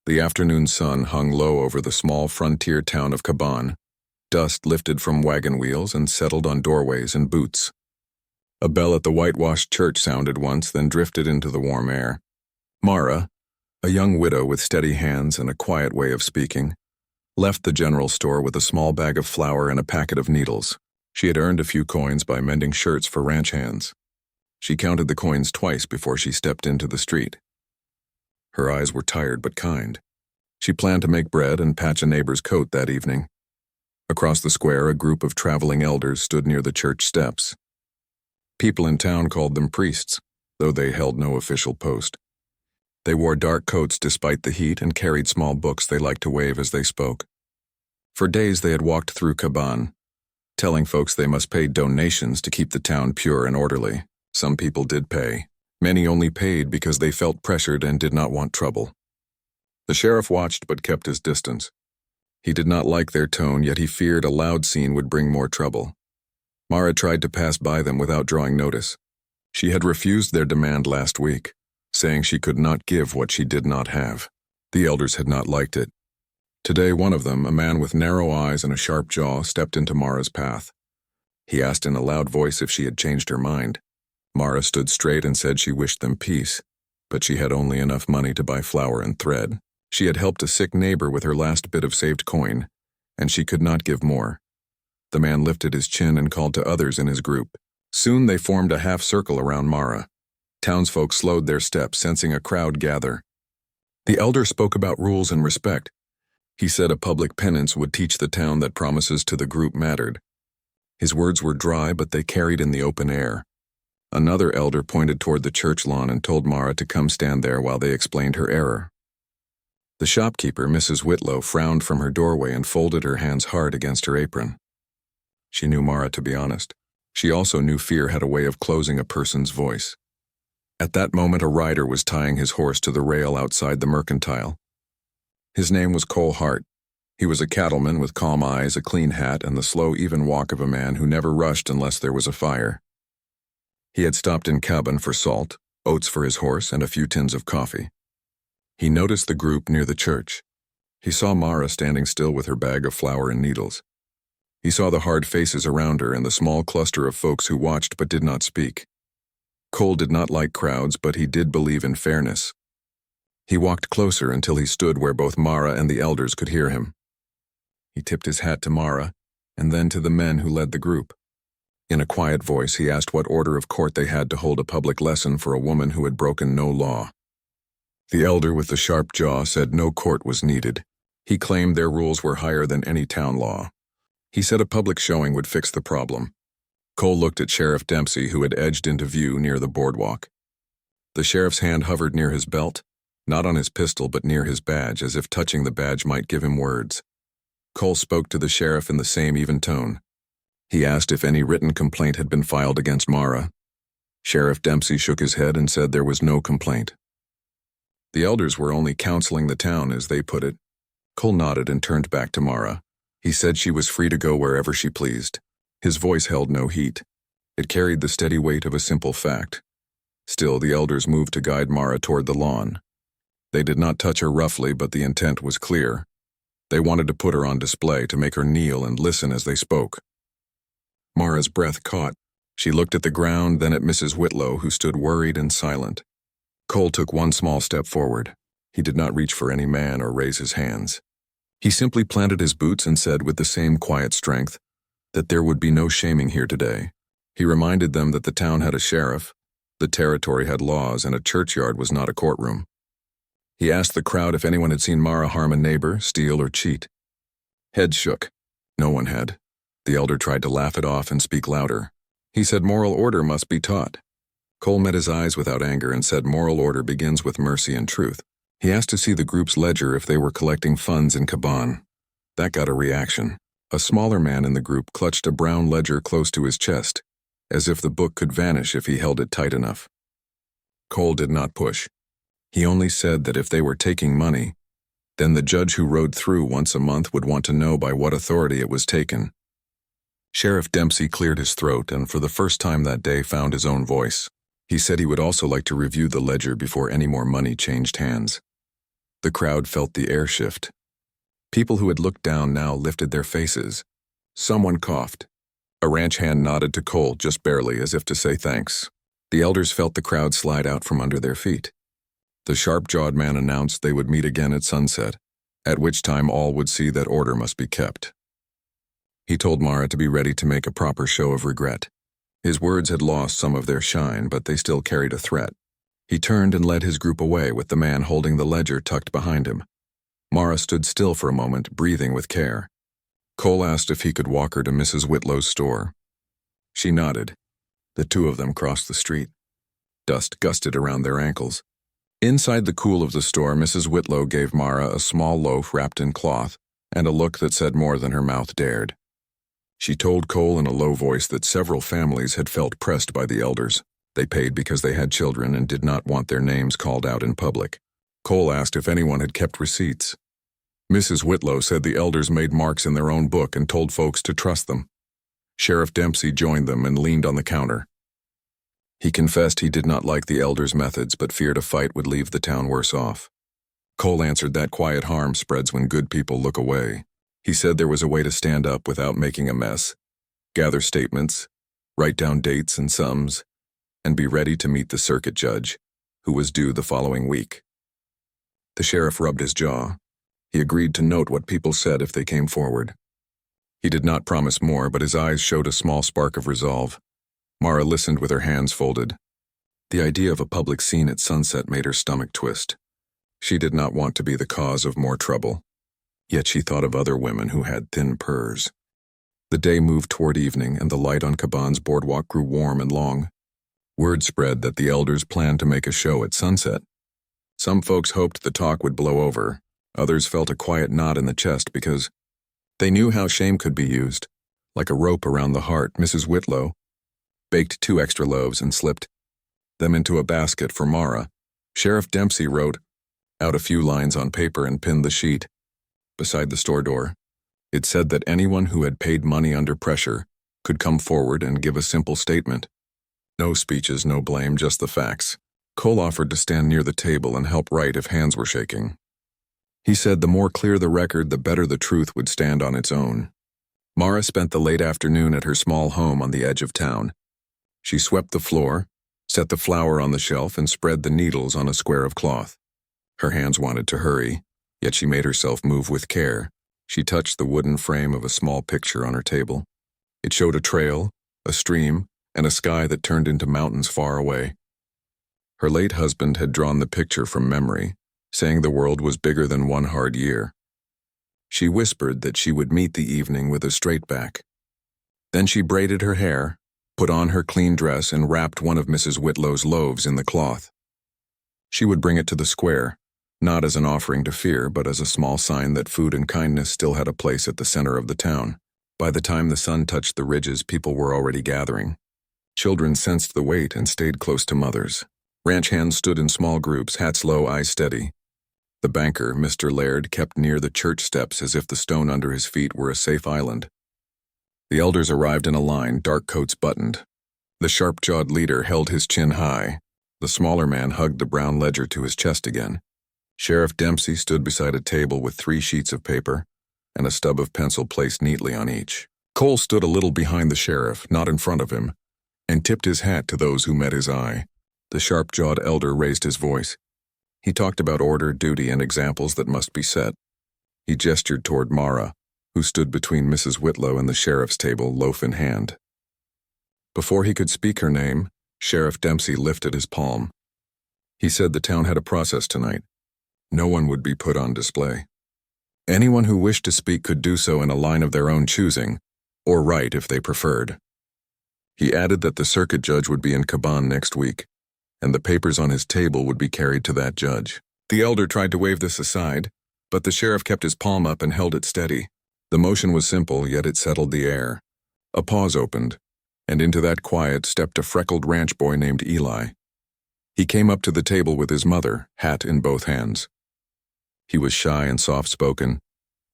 The afternoon sun hung low over the small frontier town of Caban. Dust lifted from wagon wheels and settled on doorways and boots. A bell at the whitewashed church sounded once, then drifted into the warm air. Mara, a young widow with steady hands and a quiet way of speaking, left the general store with a small bag of flour and a packet of needles. She had earned a few coins by mending shirts for ranch hands. She counted the coins twice before she stepped into the street. Her eyes were tired but kind. She planned to make bread and patch a neighbor's coat that evening. Across the square, a group of traveling elders stood near the church steps. People in town called them priests, though they held no official post. They wore dark coats despite the heat and carried small books they liked to wave as they spoke. For days they had walked through Caban, telling folks they must pay donations to keep the town pure and orderly. Some people did pay. Many only paid because they felt pressured and did not want trouble. The sheriff watched but kept his distance. He did not like their tone, yet he feared a loud scene would bring more trouble. Mara tried to pass by them without drawing notice. She had refused their demand last week, saying she could not give what she did not have. The elders had not liked it. Today one of them, a man with narrow eyes and a sharp jaw, stepped into Mara's path. He asked in a loud voice if she had changed her mind. Mara stood straight and said she wished them peace, but she had only enough money to buy flour and thread. She had helped a sick neighbor with her last bit of saved coin, and she could not give more. The man lifted his chin and called to others in his group. Soon they formed a half-circle around Mara. Townsfolk slowed their steps, sensing a crowd gather. The elder spoke about rules and respect. He said a public penance would teach the town that promises to the group mattered. His words were dry, but they carried in the open air. Another elder pointed toward the church lawn and told Mara to come stand there while they explained her error. The shopkeeper, Mrs. Whitlow, frowned from her doorway and folded her hands hard against her apron. She knew Mara to be honest. She also knew fear had a way of closing a person's voice. At that moment, a rider was tying his horse to the rail outside the mercantile. His name was Cole Hart. He was a cattleman with calm eyes, a clean hat, and the slow, even walk of a man who never rushed unless there was a fire. He had stopped in Caban for salt, oats for his horse, and a few tins of coffee. He noticed the group near the church. He saw Mara standing still with her bag of flour and needles. He saw the hard faces around her and the small cluster of folks who watched but did not speak. Cole did not like crowds, but he did believe in fairness. He walked closer until he stood where both Mara and the elders could hear him. He tipped his hat to Mara, and then to the men who led the group. In a quiet voice, he asked what order of court they had to hold a public lesson for a woman who had broken no law. The elder with the sharp jaw said no court was needed. He claimed their rules were higher than any town law. He said a public showing would fix the problem. Cole looked at Sheriff Dempsey, who had edged into view near the boardwalk. The sheriff's hand hovered near his belt, not on his pistol but near his badge, as if touching the badge might give him words. Cole spoke to the sheriff in the same even tone. He asked if any written complaint had been filed against Mara. Sheriff Dempsey shook his head and said there was no complaint. The elders were only counseling the town, as they put it. Cole nodded and turned back to Mara. He said she was free to go wherever she pleased. His voice held no heat. It carried the steady weight of a simple fact. Still, the elders moved to guide Mara toward the lawn. They did not touch her roughly, but the intent was clear. They wanted to put her on display, to make her kneel and listen as they spoke. Mara's breath caught. She looked at the ground, then at Mrs. Whitlow, who stood worried and silent. Cole took one small step forward. He did not reach for any man or raise his hands. He simply planted his boots and said with the same quiet strength that there would be no shaming here today. He reminded them that the town had a sheriff, the territory had laws, and a churchyard was not a courtroom. He asked the crowd if anyone had seen Mara harm a neighbor, steal, or cheat. Heads shook. No one had. The elder tried to laugh it off and speak louder. He said moral order must be taught. Cole met his eyes without anger and said moral order begins with mercy and truth. He asked to see the group's ledger if they were collecting funds in Caban. That got a reaction. A smaller man in the group clutched a brown ledger close to his chest, as if the book could vanish if he held it tight enough. Cole did not push. He only said that if they were taking money, then the judge who rode through once a month would want to know by what authority it was taken. Sheriff Dempsey cleared his throat and for the first time that day found his own voice. He said he would also like to review the ledger before any more money changed hands. The crowd felt the air shift. People who had looked down now lifted their faces. Someone coughed. A ranch hand nodded to Cole just barely, as if to say thanks. The elders felt the crowd slide out from under their feet. The sharp-jawed man announced they would meet again at sunset, at which time all would see that order must be kept. He told Mara to be ready to make a proper show of regret. His words had lost some of their shine, but they still carried a threat. He turned and led his group away with the man holding the ledger tucked behind him. Mara stood still for a moment, breathing with care. Cole asked if he could walk her to Mrs. Whitlow's store. She nodded. The two of them crossed the street. Dust gusted around their ankles. Inside the cool of the store, Mrs. Whitlow gave Mara a small loaf wrapped in cloth and a look that said more than her mouth dared. She told Cole in a low voice that several families had felt pressed by the elders. They paid because they had children and did not want their names called out in public. Cole asked if anyone had kept receipts. Mrs. Whitlow said the elders made marks in their own book and told folks to trust them. Sheriff Dempsey joined them and leaned on the counter. He confessed he did not like the elders' methods but feared a fight would leave the town worse off. Cole answered that quiet harm spreads when good people look away. He said there was a way to stand up without making a mess, gather statements, write down dates and sums, and be ready to meet the circuit judge, who was due the following week. The sheriff rubbed his jaw. He agreed to note what people said if they came forward. He did not promise more, but his eyes showed a small spark of resolve. Mara listened with her hands folded. The idea of a public scene at sunset made her stomach twist. She did not want to be the cause of more trouble. Yet she thought of other women who had thin purrs. The day moved toward evening, and the light on Caban's boardwalk grew warm and long. Word spread that the elders planned to make a show at sunset. Some folks hoped the talk would blow over. Others felt a quiet knot in the chest because they knew how shame could be used. Like a rope around the heart, Mrs. Whitlow baked 2 extra loaves and slipped them into a basket for Mara. Sheriff Dempsey wrote out a few lines on paper and pinned the sheet beside the store door. It said that anyone who had paid money under pressure could come forward and give a simple statement. No speeches, no blame, just the facts. Cole offered to stand near the table and help write if hands were shaking. He said the more clear the record, the better the truth would stand on its own. Mara spent the late afternoon at her small home on the edge of town. She swept the floor, set the flour on the shelf, and spread the needles on a square of cloth. Her hands wanted to hurry, yet she made herself move with care. She touched the wooden frame of a small picture on her table. It showed a trail, a stream, and a sky that turned into mountains far away. Her late husband had drawn the picture from memory, saying the world was bigger than one hard year. She whispered that she would meet the evening with a straight back. Then she braided her hair, put on her clean dress, and wrapped one of Mrs. Whitlow's loaves in the cloth. She would bring it to the square, not as an offering to fear, but as a small sign that food and kindness still had a place at the center of the town. By the time the sun touched the ridges, people were already gathering. Children sensed the weight and stayed close to mothers. Ranch hands stood in small groups, hats low, eyes steady. The banker, Mr. Laird, kept near the church steps as if the stone under his feet were a safe island. The elders arrived in a line, dark coats buttoned. The sharp-jawed leader held his chin high. The smaller man hugged the brown ledger to his chest again. Sheriff Dempsey stood beside a table with 3 sheets of paper and a stub of pencil placed neatly on each. Cole stood a little behind the sheriff, not in front of him, and tipped his hat to those who met his eye. The sharp-jawed elder raised his voice. He talked about order, duty, and examples that must be set. He gestured toward Mara, who stood between Mrs. Whitlow and the sheriff's table, loaf in hand. Before he could speak her name, Sheriff Dempsey lifted his palm. He said the town had a process tonight. No one would be put on display. Anyone who wished to speak could do so in a line of their own choosing, or write if they preferred. He added that the circuit judge would be in Caban next week, and the papers on his table would be carried to that judge. The elder tried to wave this aside, but the sheriff kept his palm up and held it steady. The motion was simple, yet it settled the air. A pause opened, and into that quiet stepped a freckled ranch boy named Eli. He came up to the table with his mother, hat in both hands. He was shy and soft-spoken,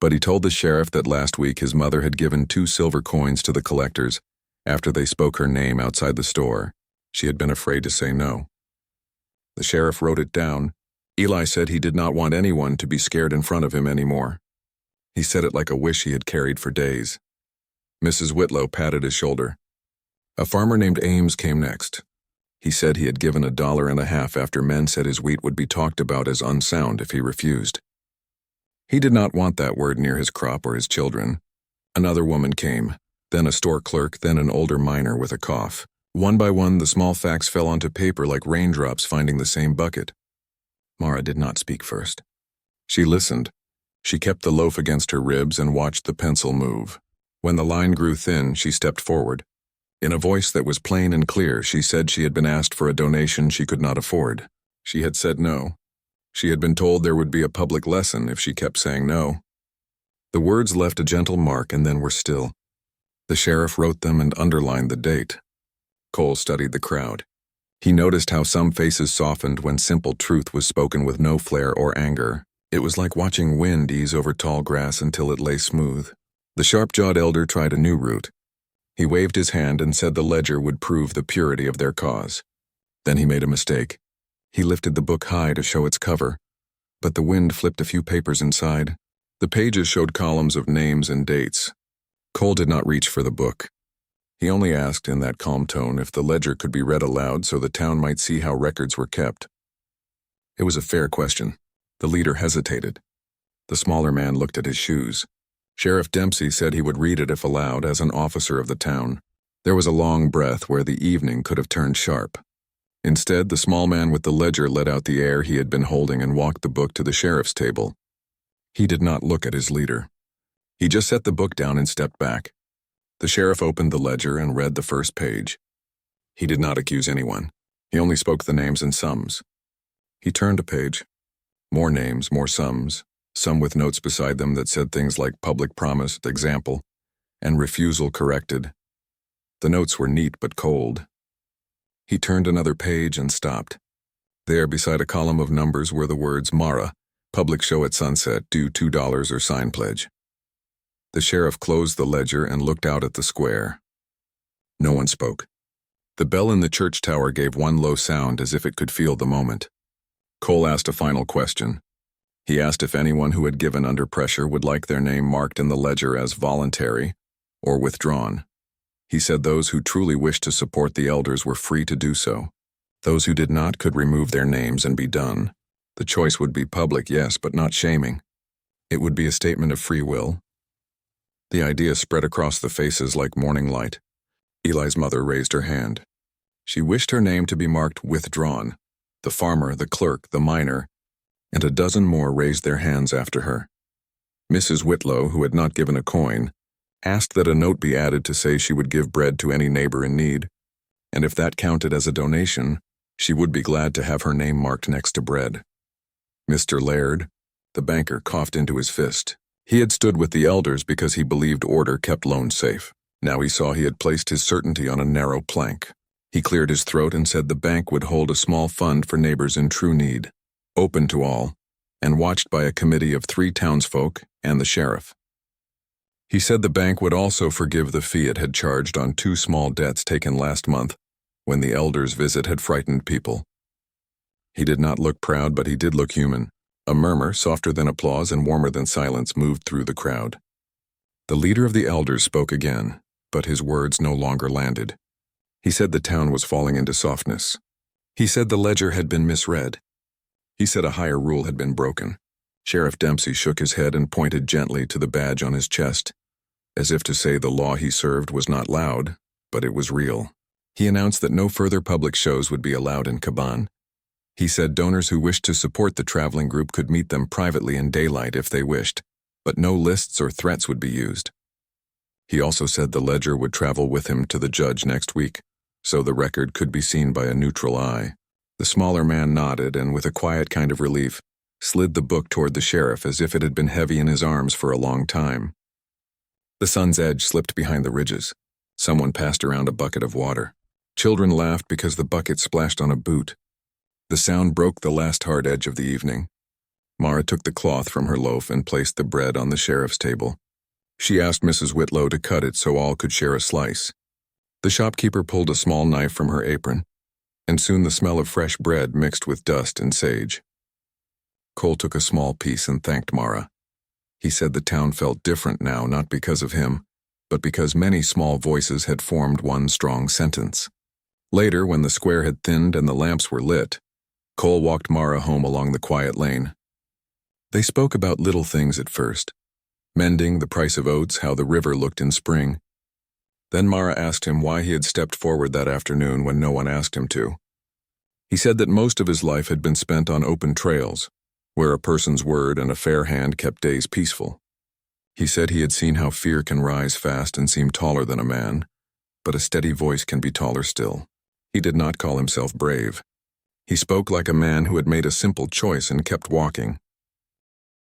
but he told the sheriff that last week his mother had given 2 silver coins to the collectors after they spoke her name outside the store. She had been afraid to say no. The sheriff wrote it down. Eli said he did not want anyone to be scared in front of him anymore. He said it like a wish he had carried for days. Mrs. Whitlow patted his shoulder. A farmer named Ames came next. He said he had given $1.50 after men said his wheat would be talked about as unsound if he refused. He did not want that word near his crop or his children. Another woman came, then a store clerk, then an older miner with a cough. One by one, the small facts fell onto paper like raindrops finding the same bucket. Mara did not speak first. She listened. She kept the loaf against her ribs and watched the pencil move. When the line grew thin, she stepped forward. In a voice that was plain and clear, she said she had been asked for a donation she could not afford. She had said no. She had been told there would be a public lesson if she kept saying no. The words left a gentle mark and then were still. The sheriff wrote them and underlined the date. Cole studied the crowd. He noticed how some faces softened when simple truth was spoken with no flair or anger. It was like watching wind ease over tall grass until it lay smooth. The sharp-jawed elder tried a new route. He waved his hand and said the ledger would prove the purity of their cause. Then he made a mistake. He lifted the book high to show its cover, but the wind flipped a few papers inside. The pages showed columns of names and dates. Cole did not reach for the book. He only asked in that calm tone if the ledger could be read aloud so the town might see how records were kept. It was a fair question. The leader hesitated. The smaller man looked at his shoes. Sheriff Dempsey said he would read it if allowed as an officer of the town. There was a long breath where the evening could have turned sharp. Instead, the small man with the ledger let out the air he had been holding and walked the book to the sheriff's table. He did not look at his leader. He just set the book down and stepped back. The sheriff opened the ledger and read the first page. He did not accuse anyone. He only spoke the names and sums. He turned a page. More names, more sums, some with notes beside them that said things like public promised, example, and refusal corrected. The notes were neat but cold. He turned another page and stopped. There, beside a column of numbers, were the words Mara, public show at sunset, due $2 or sign pledge. The sheriff closed the ledger and looked out at the square. No one spoke. The bell in the church tower gave one low sound as if it could feel the moment. Cole asked a final question. He asked if anyone who had given under pressure would like their name marked in the ledger as voluntary or withdrawn. He said those who truly wished to support the elders were free to do so. Those who did not could remove their names and be done. The choice would be public, yes, but not shaming. It would be a statement of free will. The idea spread across the faces like morning light. Eli's mother raised her hand. She wished her name to be marked withdrawn. The farmer, the clerk, the miner, and a dozen more raised their hands after her. Mrs. Whitlow, who had not given a coin, asked that a note be added to say she would give bread to any neighbor in need, and if that counted as a donation, she would be glad to have her name marked next to bread. Mr. Laird, the banker, coughed into his fist. He had stood with the elders because he believed order kept loans safe. Now he saw he had placed his certainty on a narrow plank. He cleared his throat and said the bank would hold a small fund for neighbors in true need, open to all, and watched by a committee of 3 townsfolk and the sheriff. He said the bank would also forgive the fee it had charged on 2 small debts taken last month when the elders' visit had frightened people. He did not look proud, but he did look human. A murmur, softer than applause and warmer than silence, moved through the crowd. The leader of the elders spoke again, but his words no longer landed. He said the town was falling into softness. He said the ledger had been misread. He said a higher rule had been broken. Sheriff Dempsey shook his head and pointed gently to the badge on his chest, as if to say the law he served was not loud, but it was real. He announced that no further public shows would be allowed in Caban. He said donors who wished to support the traveling group could meet them privately in daylight if they wished, but no lists or threats would be used. He also said the ledger would travel with him to the judge next week, so the record could be seen by a neutral eye. The smaller man nodded and, with a quiet kind of relief, slid the book toward the sheriff as if it had been heavy in his arms for a long time. The sun's edge slipped behind the ridges. Someone passed around a bucket of water. Children laughed because the bucket splashed on a boot. The sound broke the last hard edge of the evening. Mara took the cloth from her loaf and placed the bread on the sheriff's table. She asked Mrs. Whitlow to cut it so all could share a slice. The shopkeeper pulled a small knife from her apron, and soon the smell of fresh bread mixed with dust and sage. Cole took a small piece and thanked Mara. He said the town felt different now, not because of him, but because many small voices had formed one strong sentence. Later, when the square had thinned and the lamps were lit, Cole walked Mara home along the quiet lane. They spoke about little things at first: mending, the price of oats, how the river looked in spring. Then Mara asked him why he had stepped forward that afternoon when no one asked him to. He said that most of his life had been spent on open trails, where a person's word and a fair hand kept days peaceful. He said he had seen how fear can rise fast and seem taller than a man, but a steady voice can be taller still. He did not call himself brave. He spoke like a man who had made a simple choice and kept walking.